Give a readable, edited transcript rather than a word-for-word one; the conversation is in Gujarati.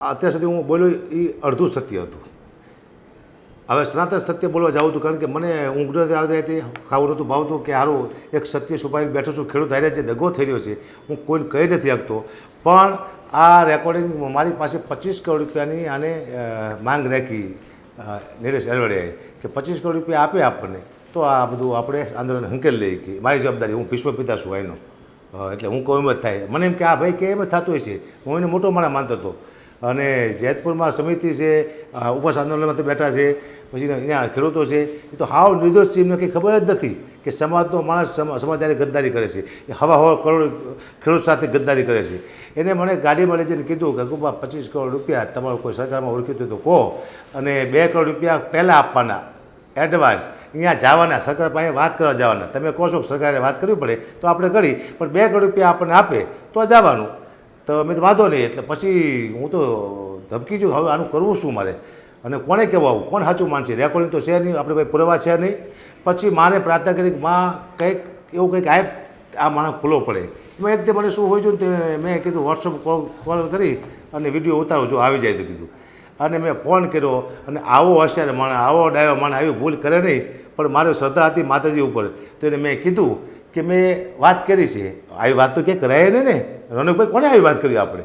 અત્યાર સુધી હું બોલ્યો એ અડધું સત્ય હતું. હવે સનાતન સત્ય બોલવા જાઉં હતું, કારણ કે મને ઊંઘ નથી આવતી હતી, ખાવું નહોતું ભાવતું કે સારું એક સત્ય છુપાવીને બેઠો છું, ખેડૂત હારે જે દગો થઈ રહ્યો છે હું કોઈને કહી નથી શકતો. પણ આ રેકોર્ડિંગ મારી પાસે 25 કરોડ રૂપિયાની આને માંગ રાખી નિલેશ એરવડેએ કે 25 કરોડ રૂપિયા આપે આપણને તો આ બધું આપણે આંદોલન હંકેલ લઈએ કે મારી જવાબદારી, હું ભીષ્મ પિતા છું એનો, એટલે હું કહું એમ જ થાય. મને એમ કે આ ભાઈ કે એમ જ થતું હોય છે, હું એને મોટો માણસ માનતો હતો. અને જેતપુરમાં સમિતિ છે, ઉપવાસ આંદોલનમાં તો બેઠા છે, પછી અહીંયા ખેડૂતો છે, એ તો હાવ નિર્દોષ છે, એમને કંઈ ખબર જ નથી કે સમાજનો માણસ સમાજદારી ગદ્દારી કરે છે, એ હવા કરોડ ખેડૂત સાથે ગદ્દારી કરે છે. એને મને ગાડીમાં લઈ જઈને કીધું કે ગુબા 25 કરોડ રૂપિયા તમારું કોઈ સરકારમાં ઓળખીતું તો કહો, અને 2 કરોડ રૂપિયા પહેલાં આપવાના એડવાન્સ, અહીંયા જવાના સરકાર પાસે વાત કરવા જવાના. તમે કહો છો કે સરકારે વાત કરવી પડે તો આપણે કરી, પણ 2 કરોડ રૂપિયા આપણને આપે તો જવાનું. તો મેં તો વાંધો નહીં. એટલે પછી હું તો ધબકી છું, હવે આનું કરવું શું મારે, અને કોને કહેવું આવું, કોણ સાચું માનશે? રેકોર્ડિંગ તો છે નહીં, આપણે ભાઈ પુરાવા છે નહીં. પછી માને પ્રાર્થના કરી કે માં કંઈક એવું કંઈક આ માણસ ખુલ્લો પડે. એમાં એક મને શું હોય છે ને, મેં કીધું વોટ્સઅપ કોલ કરી અને વિડીયો ઉતારો જો આવી જાય તો કીધું. અને મેં ફોન કર્યો, અને આવો હોશિયાર માણસ, આવો ડાયો માણસ આવી ભૂલ કરે નહીં. પણ મારી શ્રદ્ધા હતી માતાજી ઉપર, તો એને મેં કીધું કે મેં વાત કરી છે. આવી વાત તો ક્યાંક કરાય નહીં ને, રોનકભાઈ કોને આવી વાત કરી આપણે?